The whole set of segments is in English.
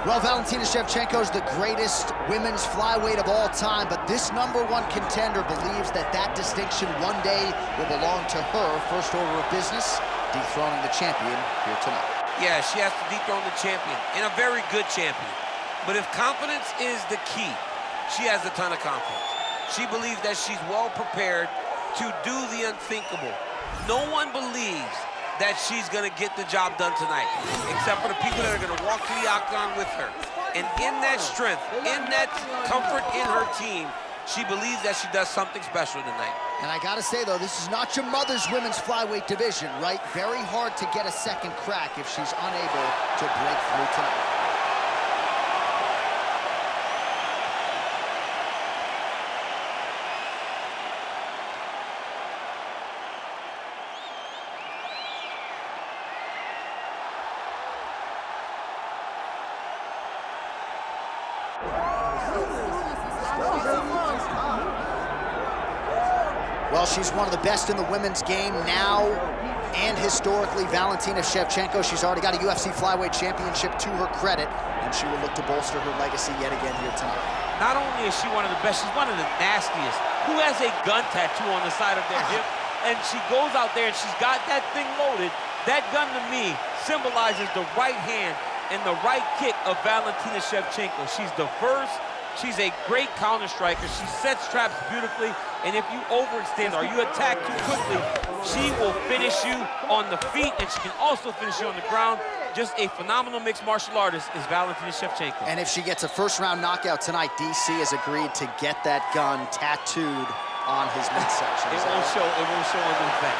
Well, Valentina Shevchenko is the greatest women's flyweight of all time, but this #1 contender believes that that distinction one day will belong to her. First order of business, dethroning the champion here tonight. Yeah, she has to dethrone the champion, and a very good champion. But if confidence is the key, she has a ton of confidence. She believes that she's well prepared to do the unthinkable. No one believes that she's gonna get the job done tonight, except for the people that are gonna walk to the octagon with her. And in that strength, in that comfort in her team, she believes that she does something special tonight. And I gotta say though, this is not your mother's women's flyweight division, right? Very hard to get a second crack if she's unable to break through tonight. Well, she's one of the best in the women's game now and historically. Valentina Shevchenko, she's already got a UFC flyweight championship to her credit, and she will look to bolster her legacy yet again here tonight. Not only is she one of the best, she's one of the nastiest. Who has a gun tattoo on the side of their hip? And she goes out there and she's got that thing loaded. That gun to me symbolizes the right hand and the right kick of Valentina Shevchenko. She's diverse. She's a great counter striker. She sets traps beautifully, and if you overextend or you attack too quickly, she will finish you on the feet, and she can also finish you on the ground. Just a phenomenal mixed martial artist is Valentina Shevchenko. And if she gets a first-round knockout tonight, DC has agreed to get that gun tattooed on his midsection. It won't show on the back.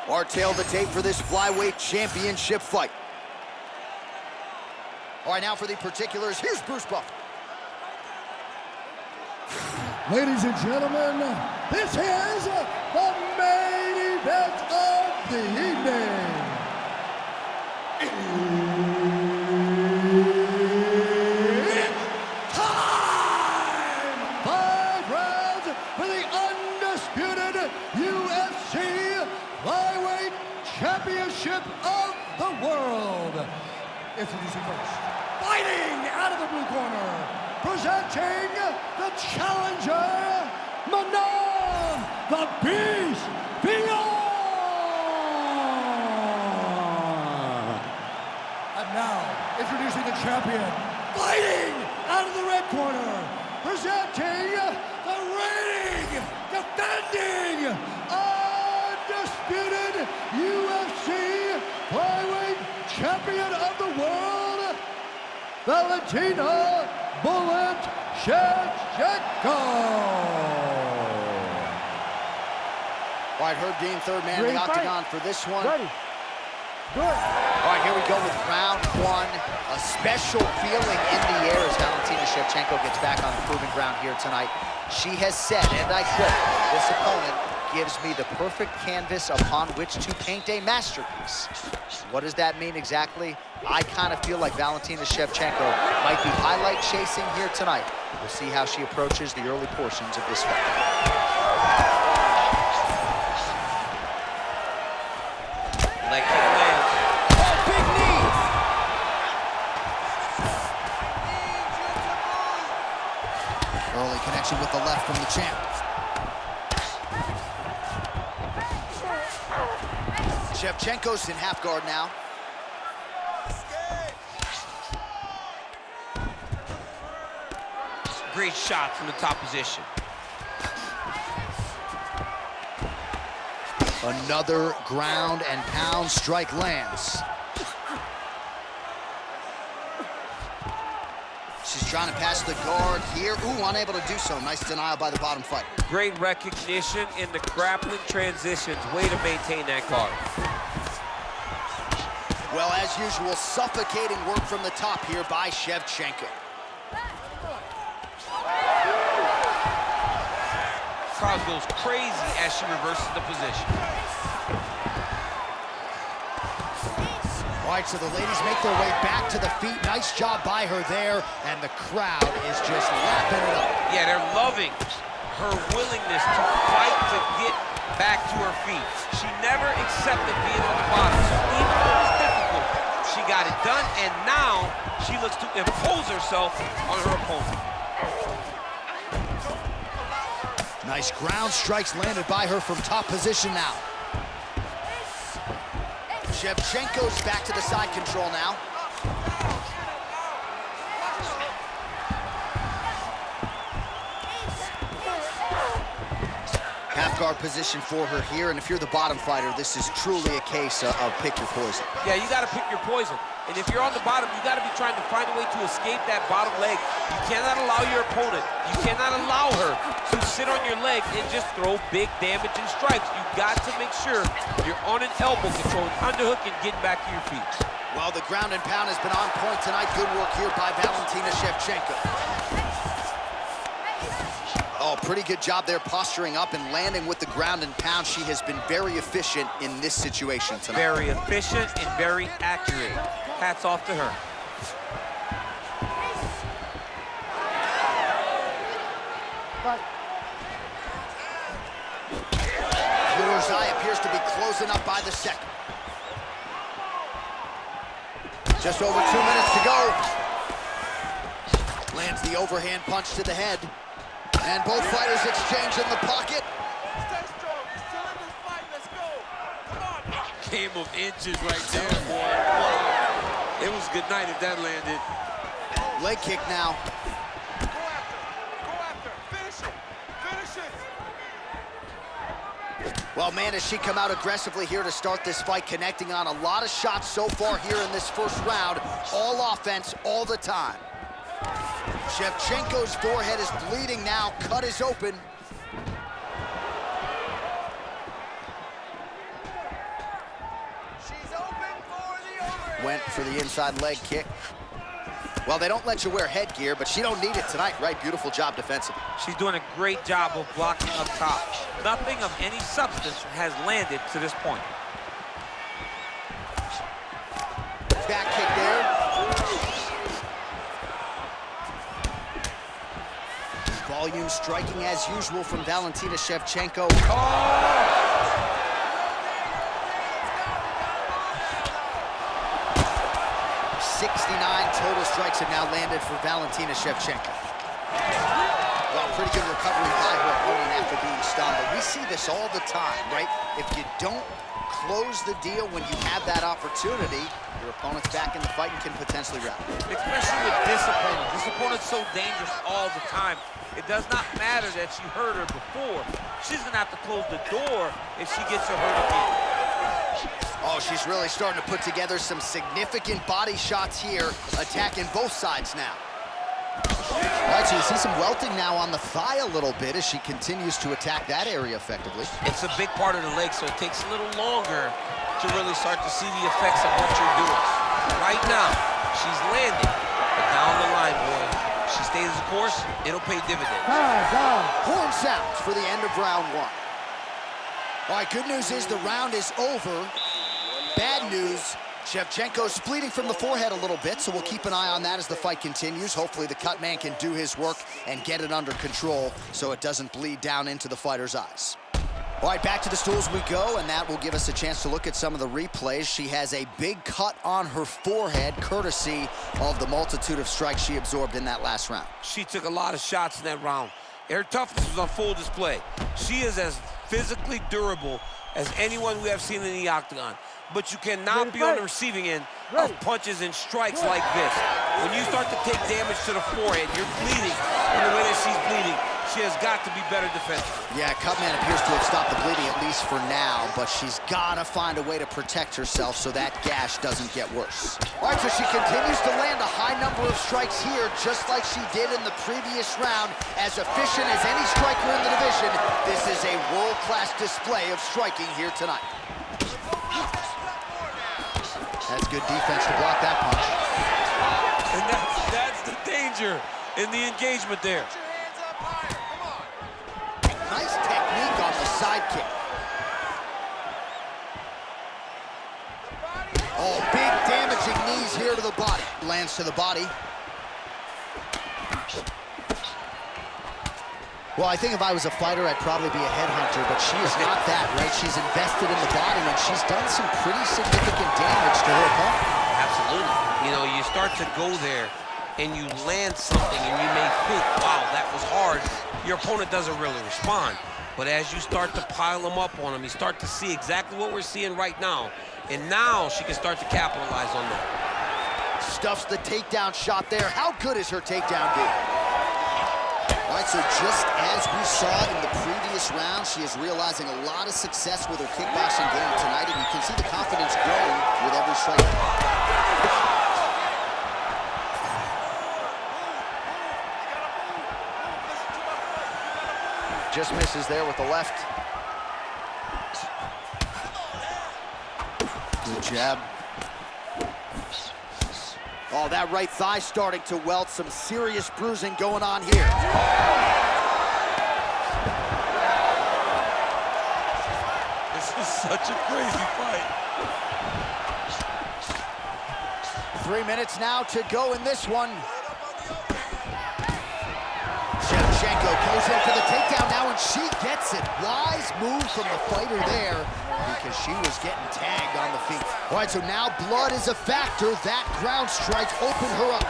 Our tail the tape for this flyweight championship fight. All right, now for the particulars, here's Bruce Buffer. Ladies and gentlemen, this is the main event of the evening. It's time! 5 rounds for the undisputed UFC Flyweight Championship of the world. Introducing first, fighting out of the blue corner, presenting the challenger, Manon the Beast Fiorot. And now, introducing the champion, fighting out of the red corner, presenting the reigning, defending, undisputed UFC Flyweight Champion of the world, Valentina Bullet Shevchenko. All right, Herb Dean, third man in the octagon for this one. Ready. Good. All right, here we go with round 1. A special feeling in the air as Valentina Shevchenko gets back on the proving ground here tonight. She has said, and I quote, "This opponent gives me the perfect canvas upon which to paint a masterpiece." What does that mean exactly? I kind of feel like Valentina Shevchenko might be highlight chasing here tonight. We'll see how she approaches the early portions of this fight. Leg kick lands. Oh, big knees! Early connection with the left from the champ. Shevchenko's in half guard now. Great shot from the top position. Another ground and pound strike lands. She's trying to pass the guard here. Ooh, unable to do so. Nice denial by the bottom fighter. Great recognition in the grappling transitions. Way to maintain that guard. Well, as usual, suffocating work from the top here by Shevchenko. Crowd goes crazy as she reverses the position. All right, so the ladies make their way back to the feet. Nice job by her there, and the crowd is just lapping it up. Yeah, they're loving her willingness to fight to get back to her feet. She never accepted being on the bottom. So even though it was difficult, she got it done, and now she looks to impose herself on her opponent. Nice ground strikes landed by her from top position now. Shevchenko's back to the side control now. Half guard position for her here, and if you're the bottom fighter, this is truly a case of pick your poison. Yeah, you gotta pick your poison. And if you're on the bottom, you gotta be trying to find a way to escape that bottom leg. You cannot allow your opponent, you cannot allow her to sit on your leg and just throw big damaging strikes. You got to make sure you're on an elbow control, underhook, and getting back to your feet. Well, the ground and pound has been on point tonight. Good work here by Valentina Shevchenko. Oh, pretty good job there posturing up and landing with the ground and pound. She has been very efficient in this situation tonight. Very efficient and very accurate. Hats off to her. Fleur's eye appears to be closing up by the second. Just over 2 minutes to go. Lands the overhand punch to the head. And both fighters exchange in the pocket. Stay strong. You're still in this fight. Let's go. Come on. Game of inches right there, boy. Wow. It was good night if that landed. Leg kick now. Go after. Finish it. Finish it. Well, man, has she come out aggressively here to start this fight, connecting on a lot of shots so far here in this first round. All offense, all the time. Shevchenko's forehead is bleeding now. Cut is open. She's open for the overhand. Went for the inside leg kick. Well, they don't let you wear headgear, but she don't need it tonight, right? Beautiful job defensively. She's doing a great job of blocking up top. Nothing of any substance has landed to this point. Back kick there. Volume striking as usual from Valentina Shevchenko. Oh! 69 total strikes have now landed for Valentina Shevchenko. Well, pretty good recovery by her opponent after being stunned, but we see this all the time, right? If you don't close the deal when you have that opportunity, your opponent's back in the fight and can potentially wrap. Especially with this opponent. This opponent's so dangerous all the time. It does not matter that she hurt her before. She's gonna have to close the door if she gets her hurt again. Oh, she's really starting to put together some significant body shots here, attacking both sides now. All right, so you see some welting now on the thigh a little bit as she continues to attack that area effectively. It's a big part of the leg, so it takes a little longer to really start to see the effects of what you're doing. Right now, she's landing, but down the line, boy, she stays the course, it'll pay dividends. Horn sounds for the end of round one. All right, good news is the round is over. Bad news, Shevchenko's bleeding from the forehead a little bit, so we'll keep an eye on that as the fight continues. Hopefully the cut man can do his work and get it under control so it doesn't bleed down into the fighter's eyes. All right, back to the stools we go, and that will give us a chance to look at some of the replays. She has a big cut on her forehead, courtesy of the multitude of strikes she absorbed in that last round. She took a lot of shots in that round. Her toughness was on full display. She is as physically durable as anyone we have seen in the octagon. But you cannot be on the receiving end of punches and strikes like this. When you start to take damage to the forehead, you're bleeding in the way that she's bleeding. She has got to be better defensively. Yeah, Cutman appears to have stopped the bleeding, at least for now, but she's got to find a way to protect herself so that gash doesn't get worse. All right, so she continues to land a high number of strikes here, just like she did in the previous round. As efficient as any striker in the division, this is a world-class display of striking here tonight. That's good defense to block that punch. And that's the danger in the engagement there. Nice technique on the side kick. Oh, big damage the body. Lands to the body. Well, I think if I was a fighter, I'd probably be a headhunter, but she is not that, right? She's invested in the body, and she's done some pretty significant damage to her opponent. Absolutely. You know, you start to go there, and you land something, and you may think, wow, that was hard. Your opponent doesn't really respond. But as you start to pile them up on him, you start to see exactly what we're seeing right now. And now she can start to capitalize on that. Stuffs the takedown shot there. How good is her takedown, dude? All right, so just as we saw in the previous round, she is realizing a lot of success with her kickboxing game tonight, and you can see the confidence growing with every strike. Just misses there with the left. Good jab. Oh, that right thigh starting to welt. Some serious bruising going on here. This is such a crazy fight. 3 minutes now to go in this one. Shevchenko goes in for the takedown now, and she gets it. Wise move from the fighter there, because she was getting tagged on the feet. All right, so now blood is a factor. That ground strike opened her up.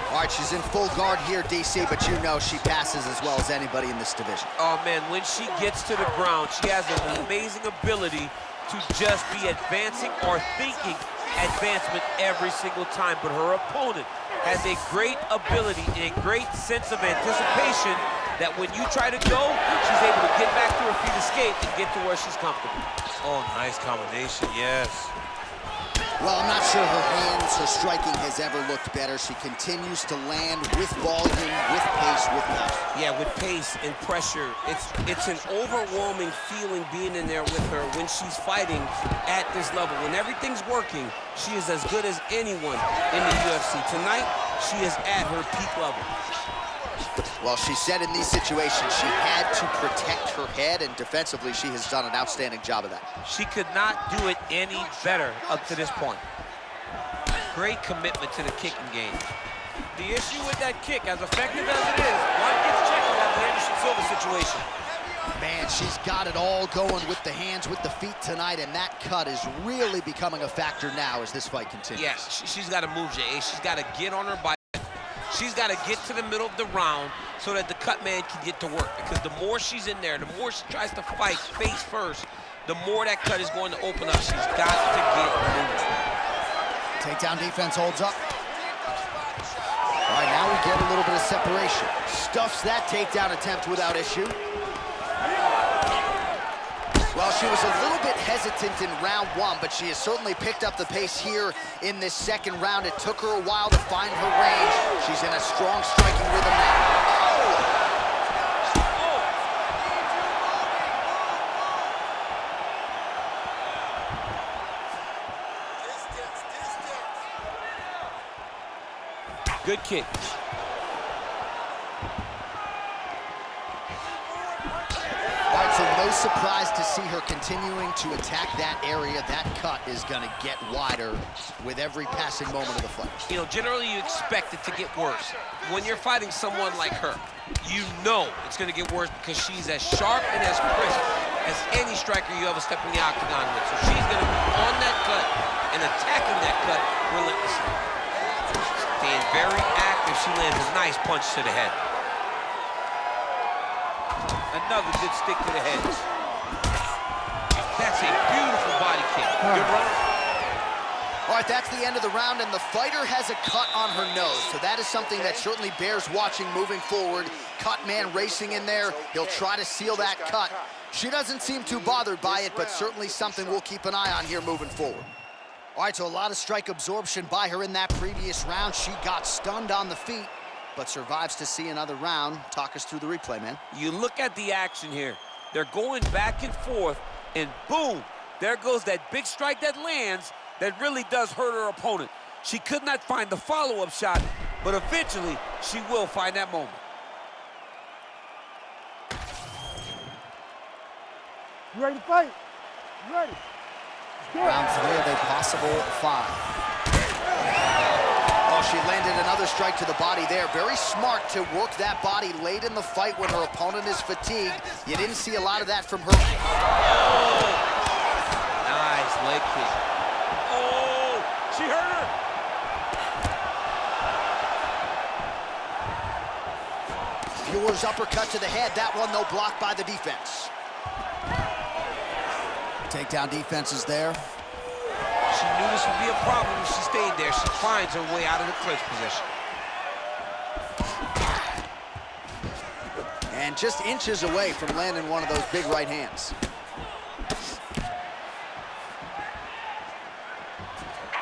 All right, she's in full guard here, DC, but you know she passes as well as anybody in this division. Oh, man, when she gets to the ground, she has an amazing ability to just be advancing or thinking advancement every single time. But her opponent has a great ability and a great sense of anticipation that when you try to go, she's able to get back to her feet, escape, and get to where she's comfortable. Oh, nice combination, yes. Well, I'm not sure her hands, her striking has ever looked better. She continues to land with volume, with pace, with life. Yeah, with pace and pressure. It's an overwhelming feeling being in there with her when she's fighting at this level. When everything's working, she is as good as anyone in the UFC. Tonight, she is at her peak level. Well, she said in these situations she had to protect her head, and defensively she has done an outstanding job of that. She could not do it any better up to this point. Great commitment to the kicking game. The issue with that kick, as effective as it is, one gets checked out the Anderson Silva situation. Man, she's got it all going with the hands, with the feet tonight, and that cut is really becoming a factor now as this fight continues. Yeah, she's got to move, Jay. She's got to get on her bike. She's got to get to the middle of the round so that the cut man can get to work. Because the more she's in there, the more she tries to fight face first, the more that cut is going to open up. She's got to get moving. Takedown defense holds up. All right, now we get a little bit of separation. Stuffs that takedown attempt without issue. Well, she was a little bit hesitant in round one, but she has certainly picked up the pace here in this second round. It took her a while to find her range. She's in a strong striking rhythm now. Good kick. So no surprise to see her continuing to attack that area. That cut is going to get wider with every passing moment of the fight. You know, generally you expect it to get worse. When you're fighting someone like her, you know it's going to get worse because she's as sharp and as crisp as any striker you ever step in the octagon with. So she's going to be on that cut and attacking that cut relentlessly. Staying very active, she lands a nice punch to the head. Another good stick to the head. That's a beautiful body kick. Good run. All right, that's the end of the round, and the fighter has a cut on her nose. So that is something that certainly bears watching moving forward. Cut man racing in there. He'll try to seal that cut. She doesn't seem too bothered by it, but certainly something we'll keep an eye on here moving forward. All right, so a lot of strike absorption by her in that previous round. She got stunned on the feet, but survives to see another round. Talk us through the replay, man. You look at the action here. They're going back and forth, and boom, there goes that big strike that lands that really does hurt her opponent. She could not find the follow-up shot, but eventually she will find that moment. You ready to fight? You ready? Round 3 of a possible 5. Oh, she landed another strike to the body there. Very smart to work that body late in the fight when her opponent is fatigued. You didn't see a lot of that from her. Oh! Nice leg kick. Oh, she hurt her. Fiorot's uppercut to the head. That one, though, blocked by the defense. Takedown defense is there. She knew this would be a problem if she stayed there. She finds her way out of the clinch position. And just inches away from landing one of those big right hands.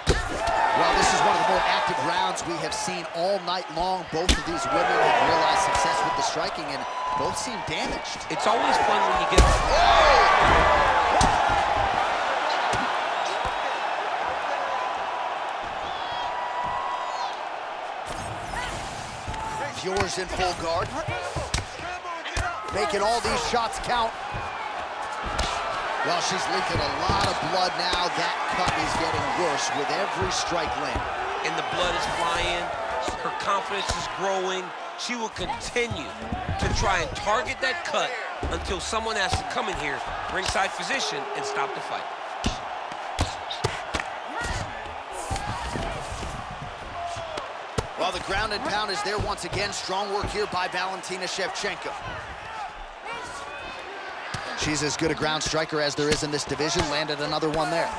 Well, this is one of the more active rounds we have seen all night long. Both of these women have realized success with the striking, and both seem damaged. It's always fun when you get... Fiorot's in full guard. Making all these shots count. Well, she's leaking a lot of blood now. That cut is getting worse with every strike landed. And the blood is flying. Her confidence is growing. She will continue to try and target that cut until someone has to come in here, ringside physician, and stop the fight. Well, the ground and pound is there once again. Strong work here by Valentina Shevchenko. She's as good a ground striker as there is in this division. Landed another one there.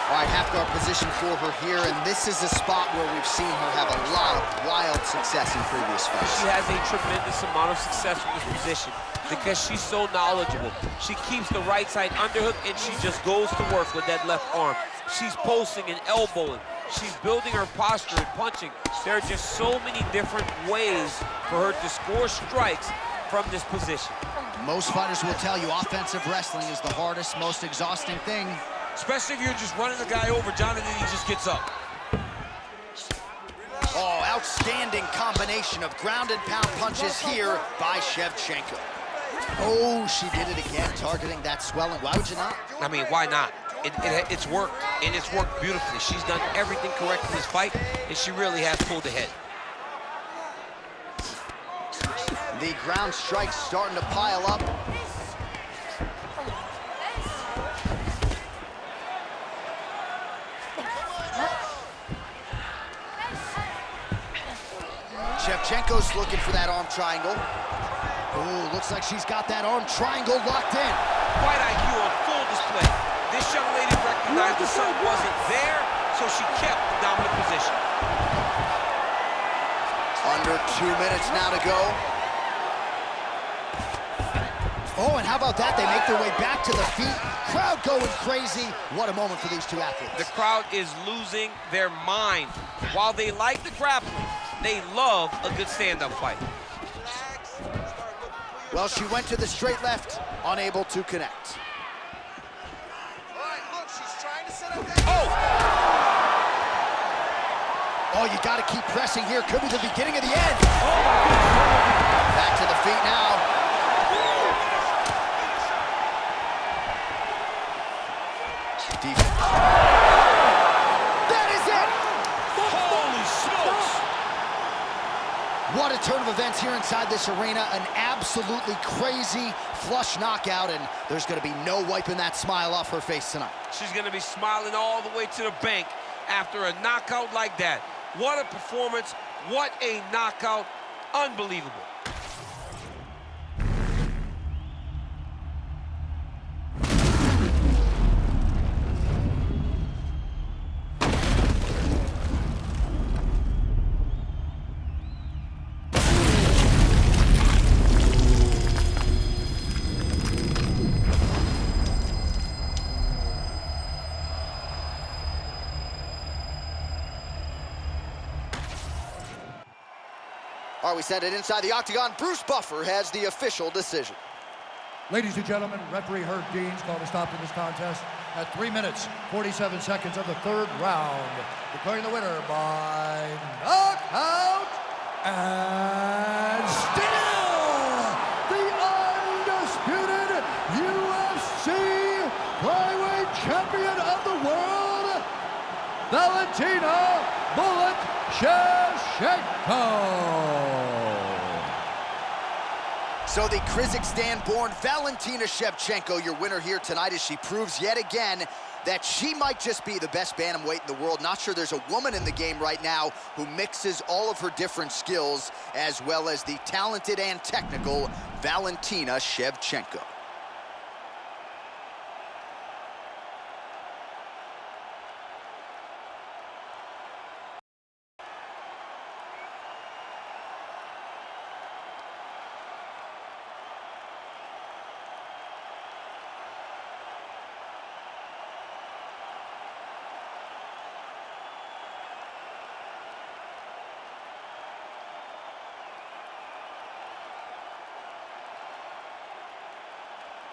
All right, half guard position for her here, and this is a spot where we've seen her have a lot of wild success in previous fights. She has a tremendous amount of success with this position because she's so knowledgeable. She keeps the right side underhook, and she just goes to work with that left arm. She's posting and elbowing. She's building her posture and punching. There are just so many different ways for her to score strikes from this position. Most fighters will tell you offensive wrestling is the hardest, most exhausting thing. Especially if you're just running the guy over, Jonathan, he just gets up. Oh, outstanding combination of ground and pound punches here by Shevchenko. Oh, she did it again, targeting that swelling. Why would you not? I mean, why not? It's worked, and it's worked beautifully. She's done everything correct in this fight, and she really has pulled ahead. The ground strikes starting to pile up. Shevchenko's looking for that arm triangle. Oh, looks like she's got that arm triangle locked in. Fight IQ on full display. This young lady recognized the sun wasn't there, so she kept the dominant position. Under 2 minutes now to go. Oh, and how about that? They make their way back to the feet. Crowd going crazy. What a moment for these two athletes. The crowd is losing their mind. While they like the grappling, they love a good stand-up fight. Well, she went to the straight left, unable to connect. Oh, you got to keep pressing here. Could be the beginning of the end. Oh, my goodness. Back to the feet now. Defense. That is it! Holy smokes! What a turn of events here inside this arena. An absolutely crazy flush knockout, and there's going to be no wiping that smile off her face tonight. She's going to be smiling all the way to the bank after a knockout like that. What a performance. What a knockout. Unbelievable. All right, we send it inside the octagon. Bruce Buffer has the official decision. Ladies and gentlemen, referee Herb Dean's called a stop to this contest at 3 minutes, 47 seconds of the third round, declaring the winner by knockout and still the undisputed UFC flyweight champion of the world, Valentina "Bullet" Shevchenko. So the Kazakhstan-born Valentina Shevchenko, your winner here tonight, as she proves yet again that she might just be the best bantamweight in the world. Not sure there's a woman in the game right now who mixes all of her different skills, as well as the talented and technical Valentina Shevchenko.